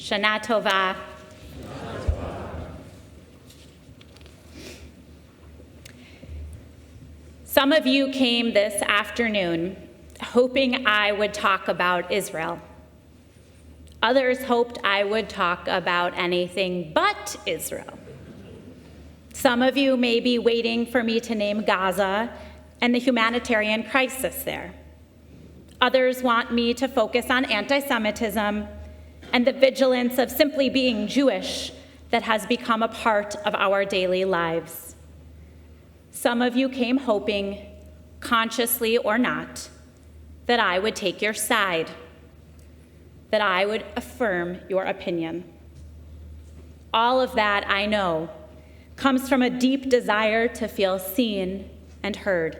Shana Tova. Some of you came this afternoon hoping I would talk about Israel. Others hoped I would talk about anything but Israel. Some of you may be waiting for me to name Gaza and the humanitarian crisis there. Others want me to focus on anti-Semitism and the vigilance of simply being Jewish that has become a part of our daily lives. Some of you came hoping, consciously or not, that I would take your side, that I would affirm your opinion. All of that, I know, comes from a deep desire to feel seen and heard.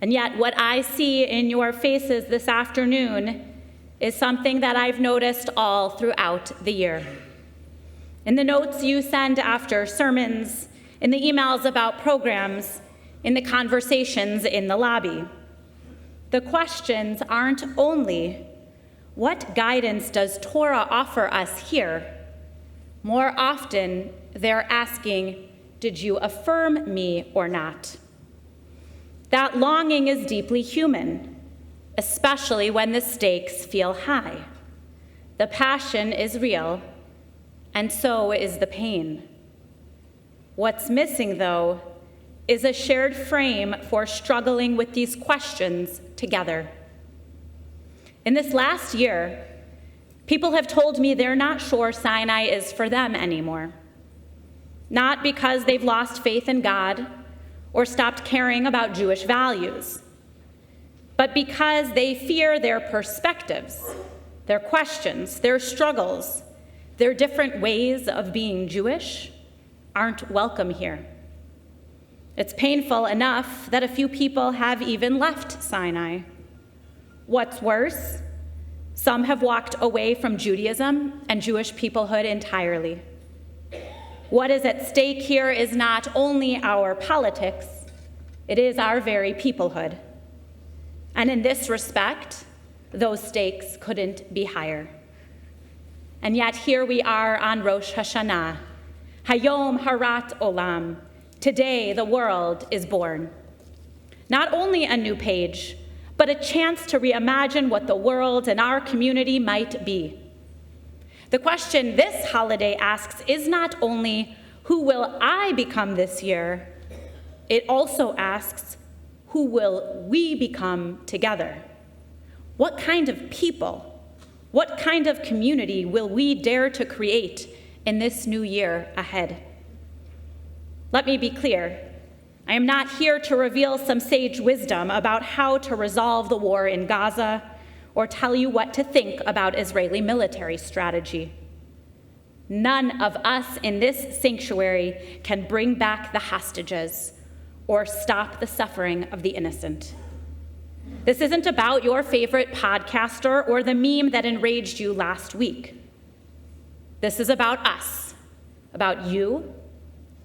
And yet, what I see in your faces this afternoon is something that I've noticed all throughout the year. In the notes you send after sermons, in the emails about programs, in the conversations in the lobby. The questions aren't only, what guidance does Torah offer us here? More often, they're asking, did you affirm me or not? That longing is deeply human, especially when the stakes feel high. The passion is real, and so is the pain. What's missing, though, is a shared frame for struggling with these questions together. In this last year, people have told me they're not sure Sinai is for them anymore. Not because they've lost faith in God or stopped caring about Jewish values, but because they fear their perspectives, their questions, their struggles, their different ways of being Jewish aren't welcome here. It's painful enough that a few people have even left Sinai. What's worse, some have walked away from Judaism and Jewish peoplehood entirely. What is at stake here is not only our politics, it is our very peoplehood. And in this respect, those stakes couldn't be higher. And yet here we are on Rosh Hashanah, Hayom Harat Olam. Today the world is born. Not only a new page, but a chance to reimagine what the world and our community might be. The question this holiday asks is not only, who will I become this year? It also asks, who will we become together? What kind of people, what kind of community will we dare to create in this new year ahead? Let me be clear. I am not here to reveal some sage wisdom about how to resolve the war in Gaza or tell you what to think about Israeli military strategy. None of us in this sanctuary can bring back the hostages or stop the suffering of the innocent. This isn't about your favorite podcaster or the meme that enraged you last week. This is about us, about you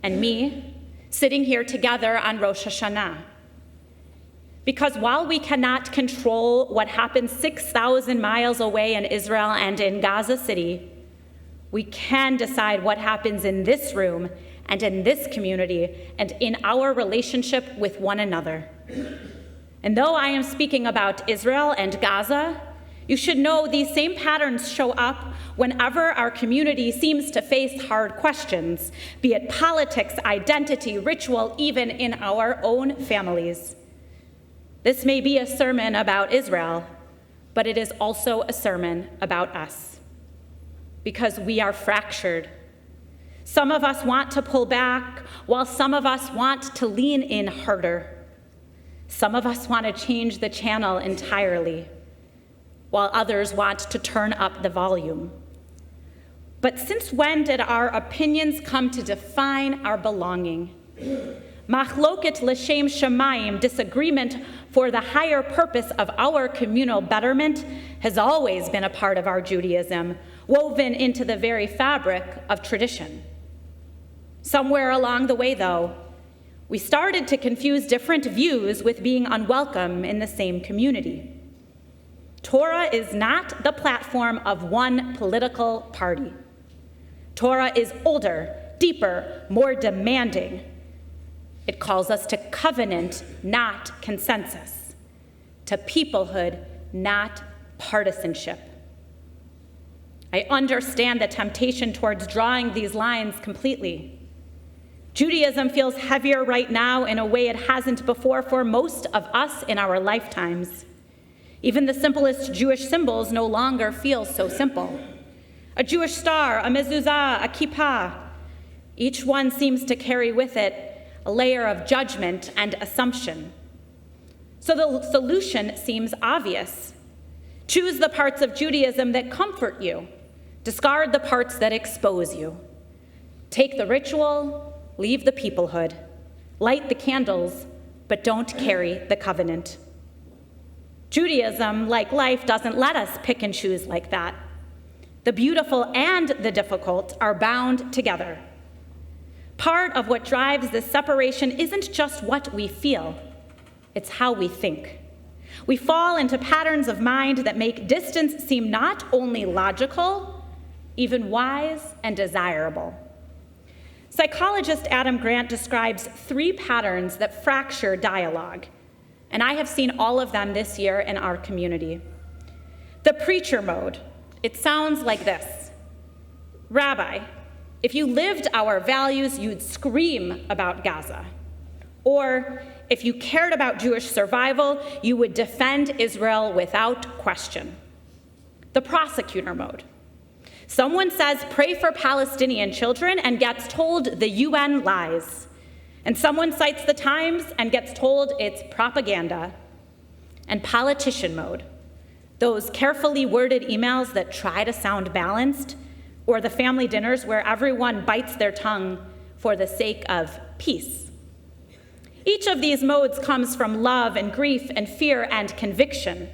and me, sitting here together on Rosh Hashanah. Because while we cannot control what happens 6,000 miles away in Israel and in Gaza City, we can decide what happens in this room and in this community and in our relationship with one another. And though I am speaking about Israel and Gaza, you should know these same patterns show up whenever our community seems to face hard questions, be it politics, identity, ritual, even in our own families. This may be a sermon about Israel, but it is also a sermon about us, because we are fractured. Some of us want to pull back, while some of us want to lean in harder. Some of us want to change the channel entirely, while others want to turn up the volume. But since when did our opinions come to define our belonging? Machloket l'shem shamayim, disagreement for the higher purpose of our communal betterment, has always been a part of our Judaism, woven into the very fabric of tradition. Somewhere along the way, though, we started to confuse different views with being unwelcome in the same community. Torah is not the platform of one political party. Torah is older, deeper, more demanding. It calls us to covenant, not consensus, to peoplehood, not partisanship. I understand the temptation towards drawing these lines completely. Judaism feels heavier right now in a way it hasn't before for most of us in our lifetimes. Even the simplest Jewish symbols no longer feel so simple. A Jewish star, a mezuzah, a kippah. Each one seems to carry with it a layer of judgment and assumption. So the solution seems obvious. Choose the parts of Judaism that comfort you. Discard the parts that expose you. Take the ritual, leave the peoplehood. Light the candles, but don't carry the covenant. Judaism, like life, doesn't let us pick and choose like that. The beautiful and the difficult are bound together. Part of what drives this separation isn't just what we feel, it's how we think. We fall into patterns of mind that make distance seem not only logical, even wise and desirable. Psychologist Adam Grant describes 3 patterns that fracture dialogue, and I have seen all of them this year in our community. The preacher mode, it sounds like this. Rabbi, if you lived our values, you'd scream about Gaza. Or if you cared about Jewish survival, you would defend Israel without question. The prosecutor mode. Someone says, pray for Palestinian children, and gets told the UN lies. And someone cites the Times and gets told it's propaganda. And politician mode. Those carefully worded emails that try to sound balanced, or the family dinners where everyone bites their tongue for the sake of peace. Each of these modes comes from love and grief and fear and conviction,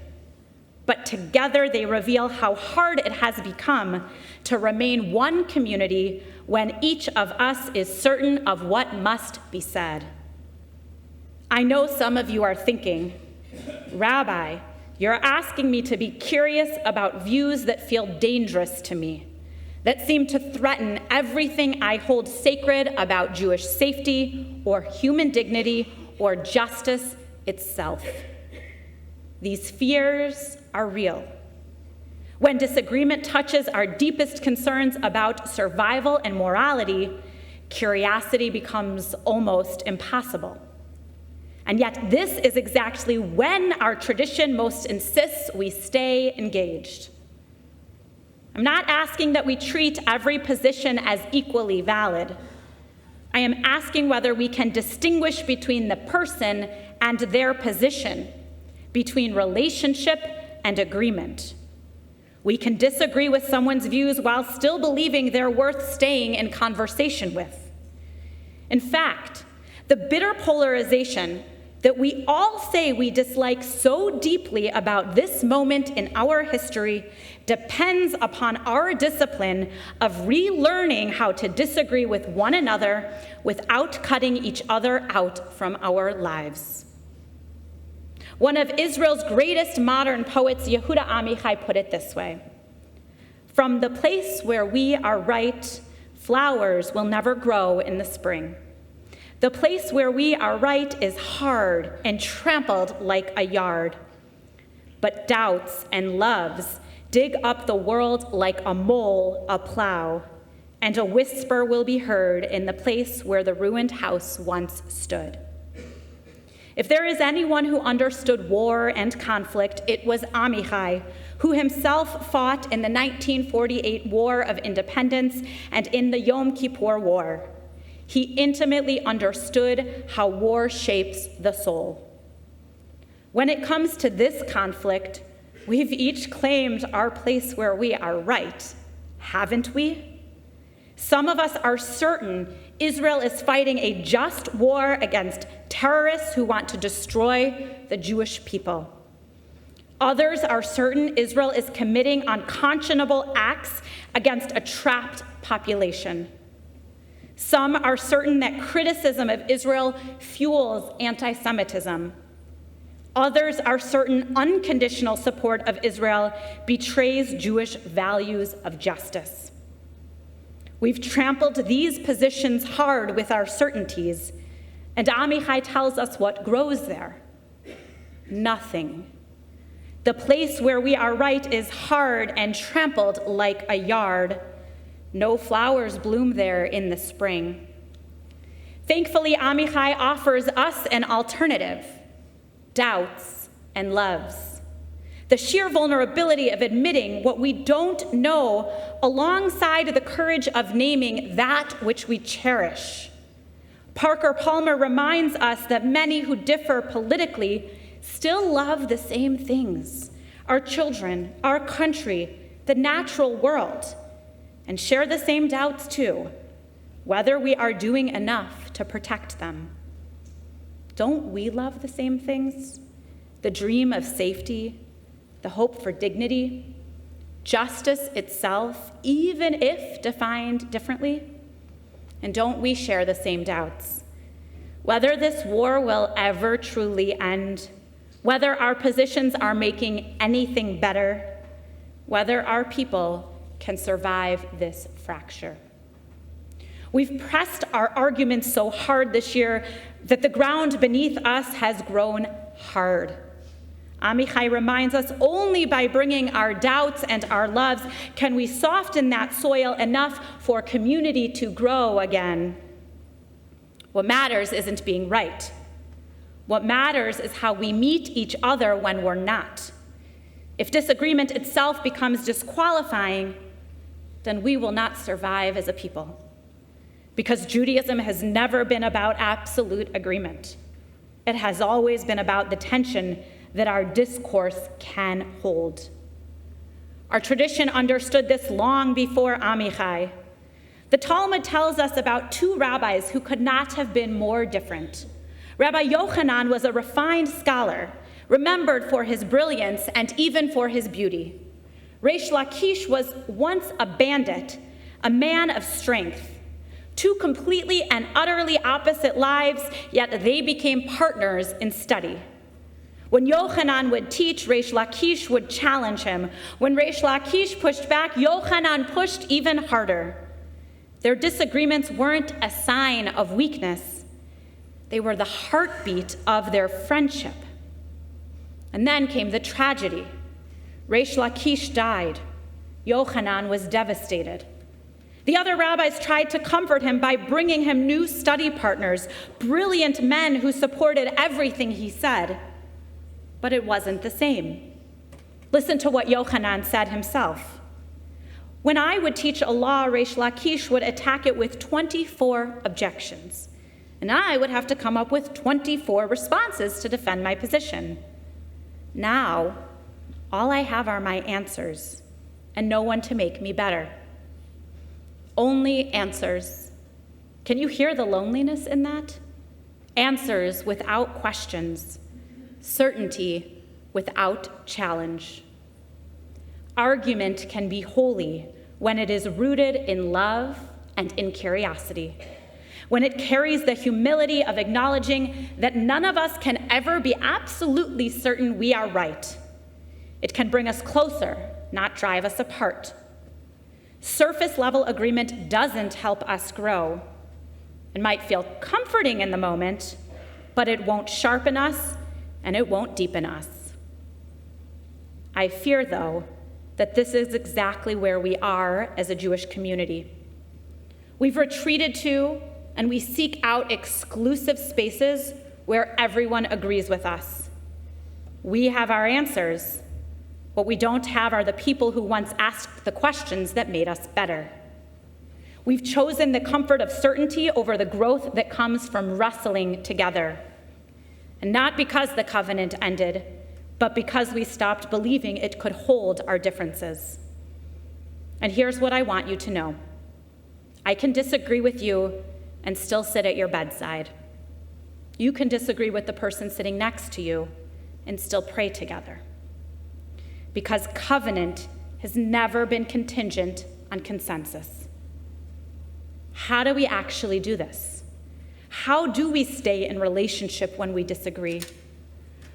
but together they reveal how hard it has become to remain one community when each of us is certain of what must be said. I know some of you are thinking, Rabbi, you're asking me to be curious about views that feel dangerous to me, that seem to threaten everything I hold sacred about Jewish safety or human dignity or justice itself. These fears are real. When disagreement touches our deepest concerns about survival and morality, curiosity becomes almost impossible. And yet this is exactly when our tradition most insists we stay engaged. I'm not asking that we treat every position as equally valid. I am asking whether we can distinguish between the person and their position, between relationship and agreement. We can disagree with someone's views while still believing they're worth staying in conversation with. In fact, the bitter polarization that we all say we dislike so deeply about this moment in our history depends upon our discipline of relearning how to disagree with one another without cutting each other out from our lives. One of Israel's greatest modern poets, Yehuda Amichai, put it this way: from the place where we are right, flowers will never grow in the spring. The place where we are right is hard and trampled like a yard. But doubts and loves dig up the world like a mole a plow, and a whisper will be heard in the place where the ruined house once stood. If there is anyone who understood war and conflict, it was Amichai, who himself fought in the 1948 War of Independence and in the Yom Kippur War. He intimately understood how war shapes the soul. When it comes to this conflict, we've each claimed our place where we are right, haven't we? Some of us are certain Israel is fighting a just war against terrorists who want to destroy the Jewish people. Others are certain Israel is committing unconscionable acts against a trapped population. Some are certain that criticism of Israel fuels anti-Semitism. Others are certain unconditional support of Israel betrays Jewish values of justice. We've trampled these positions hard with our certainties, and Amichai tells us what grows there. Nothing. The place where we are right is hard and trampled like a yard. No flowers bloom there in the spring. Thankfully, Amichai offers us an alternative: doubts and loves. The sheer vulnerability of admitting what we don't know alongside the courage of naming that which we cherish. Parker Palmer reminds us that many who differ politically still love the same things: our children, our country, the natural world, and share the same doubts too, whether we are doing enough to protect them. Don't we love the same things? The dream of safety, the hope for dignity, justice itself, even if defined differently? And don't we share the same doubts? Whether this war will ever truly end, whether our positions are making anything better, whether our people can survive this fracture. We've pressed our arguments so hard this year that the ground beneath us has grown hard. Amichai reminds us only by bringing our doubts and our loves can we soften that soil enough for community to grow again. What matters isn't being right. What matters is how we meet each other when we're not. If disagreement itself becomes disqualifying, then we will not survive as a people. Because Judaism has never been about absolute agreement. It has always been about the tension that our discourse can hold. Our tradition understood this long before Amichai. The Talmud tells us about two rabbis who could not have been more different. Rabbi Yochanan was a refined scholar, remembered for his brilliance and even for his beauty. Reish Lakish was once a bandit, a man of strength. Two completely and utterly opposite lives, yet they became partners in study. When Yochanan would teach, Reish Lakish would challenge him. When Reish Lakish pushed back, Yochanan pushed even harder. Their disagreements weren't a sign of weakness. They were the heartbeat of their friendship. And then came the tragedy. Reish Lakish died. Yochanan was devastated. The other rabbis tried to comfort him by bringing him new study partners, brilliant men who supported everything he said. But it wasn't the same. Listen to what Yochanan said himself. When I would teach a law, Reish Lakish would attack it with 24 objections, and I would have to come up with 24 responses to defend my position. Now, all I have are my answers, and no one to make me better. Only answers. Can you hear the loneliness in that? Answers without questions. Certainty without challenge. Argument can be holy when it is rooted in love and in curiosity, when it carries the humility of acknowledging that none of us can ever be absolutely certain we are right. It can bring us closer, not drive us apart. Surface-level agreement doesn't help us grow. It might feel comforting in the moment, but it won't sharpen us and it won't deepen us. I fear, though, that this is exactly where we are as a Jewish community. We've retreated to and we seek out exclusive spaces where everyone agrees with us. We have our answers. What we don't have are the people who once asked the questions that made us better. We've chosen the comfort of certainty over the growth that comes from wrestling together. And not because the covenant ended, but because we stopped believing it could hold our differences. And here's what I want you to know. I can disagree with you and still sit at your bedside. You can disagree with the person sitting next to you and still pray together. Because covenant has never been contingent on consensus. How do we actually do this? How do we stay in relationship when we disagree?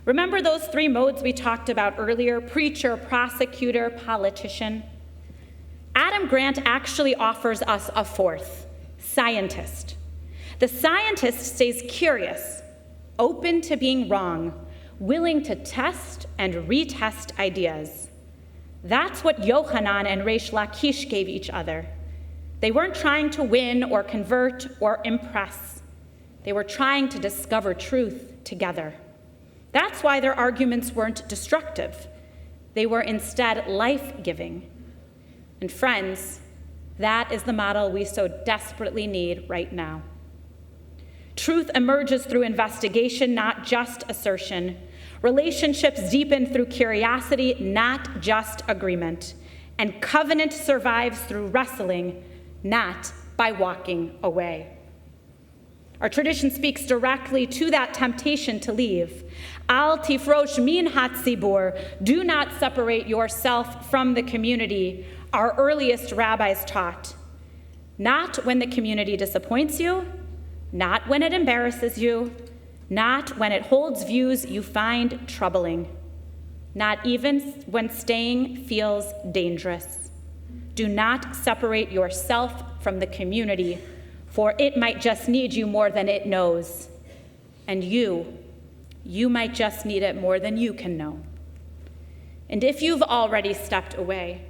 Remember those three modes we talked about earlier: preacher, prosecutor, politician? Adam Grant actually offers us a fourth: scientist. The scientist stays curious, open to being wrong, willing to test and retest ideas. That's what Yohanan and Reish Lakish gave each other. They weren't trying to win or convert or impress. They were trying to discover truth together. That's why their arguments weren't destructive. They were instead life-giving. And friends, that is the model we so desperately need right now. Truth emerges through investigation, not just assertion. Relationships deepen through curiosity, not just agreement. And covenant survives through wrestling, not by walking away. Our tradition speaks directly to that temptation to leave. Al tifrosh min hatzibur, do not separate yourself from the community, our earliest rabbis taught. Not when the community disappoints you, not when it embarrasses you, not when it holds views you find troubling, not even when staying feels dangerous. Do not separate yourself from the community, for it might just need you more than it knows. And you might just need it more than you can know. And if you've already stepped away,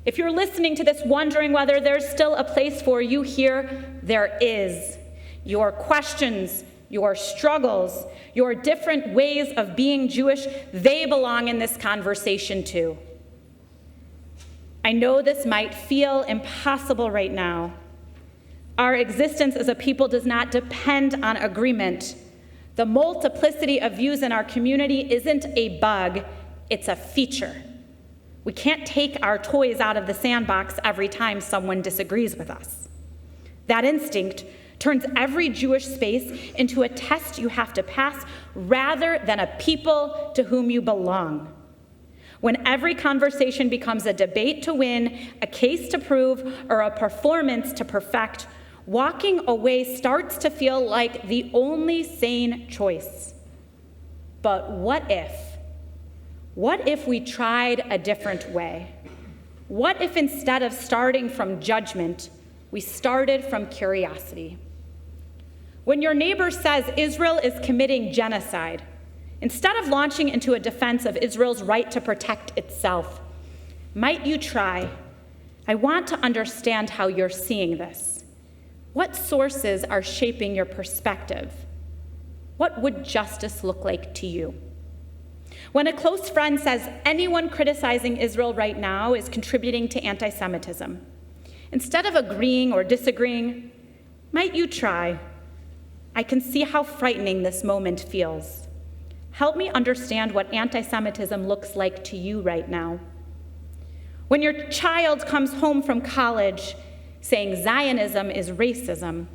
if you're listening to this wondering whether there's still a place for you here, there is. Your questions, your struggles, your different ways of being Jewish, they belong in this conversation too. I know this might feel impossible right now. Our existence as a people does not depend on agreement. The multiplicity of views in our community isn't a bug, it's a feature. We can't take our toys out of the sandbox every time someone disagrees with us. That instinct turns every Jewish space into a test you have to pass rather than a people to whom you belong. When every conversation becomes a debate to win, a case to prove, or a performance to perfect, walking away starts to feel like the only sane choice. But what if? What if we tried a different way? What if instead of starting from judgment, we started from curiosity? When your neighbor says Israel is committing genocide, instead of launching into a defense of Israel's right to protect itself, might you try, I want to understand how you're seeing this. What sources are shaping your perspective? What would justice look like to you? When a close friend says anyone criticizing Israel right now is contributing to anti-Semitism, instead of agreeing or disagreeing, might you try, I can see how frightening this moment feels. Help me understand what anti-Semitism looks like to you right now. When your child comes home from college saying Zionism is racism,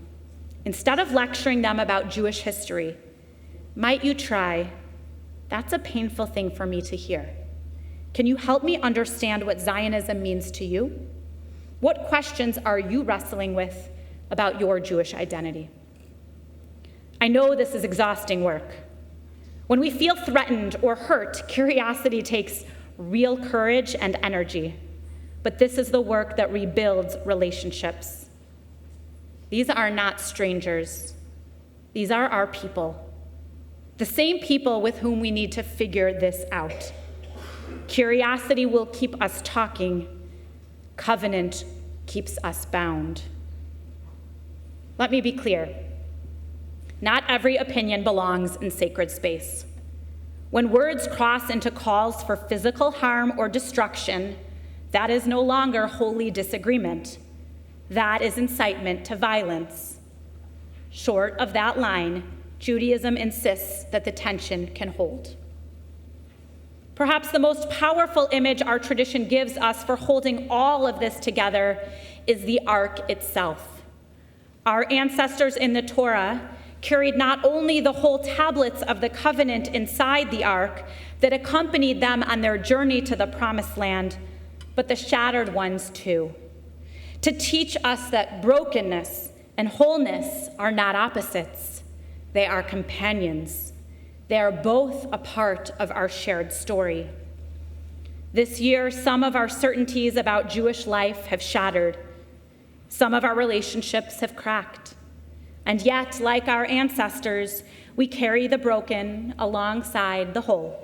instead of lecturing them about Jewish history, might you try, that's a painful thing for me to hear. Can you help me understand what Zionism means to you? What questions are you wrestling with about your Jewish identity? I know this is exhausting work. When we feel threatened or hurt, curiosity takes real courage and energy. But this is the work that rebuilds relationships. These are not strangers. These are our people. The same people with whom we need to figure this out. Curiosity will keep us talking. Covenant keeps us bound. Let me be clear. Not every opinion belongs in sacred space. When words cross into calls for physical harm or destruction, that is no longer holy disagreement. That is incitement to violence. Short of that line, Judaism insists that the tension can hold. Perhaps the most powerful image our tradition gives us for holding all of this together is the ark itself. Our ancestors in the Torah carried not only the whole tablets of the covenant inside the ark that accompanied them on their journey to the promised land, but the shattered ones too, to teach us that brokenness and wholeness are not opposites. They are companions. They are both a part of our shared story. This year, some of our certainties about Jewish life have shattered. Some of our relationships have cracked. And yet, like our ancestors, we carry the broken alongside the whole.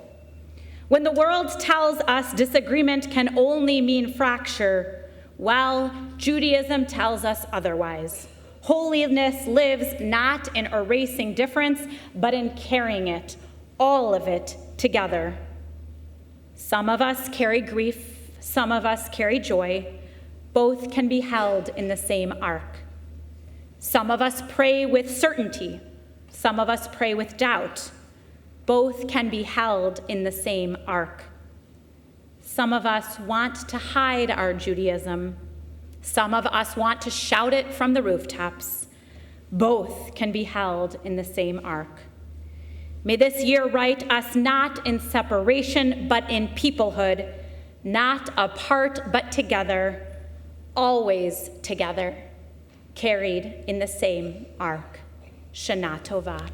When the world tells us disagreement can only mean fracture, well, Judaism tells us otherwise. Holiness lives not in erasing difference, but in carrying it, all of it, together. Some of us carry grief, some of us carry joy. Both can be held in the same ark. Some of us pray with certainty, some of us pray with doubt. Both can be held in the same ark. Some of us want to hide our Judaism. Some of us want to shout it from the rooftops. Both can be held in the same ark. May this year write us not in separation, but in peoplehood, not apart, but together, always together, carried in the same ark. Shana Tova.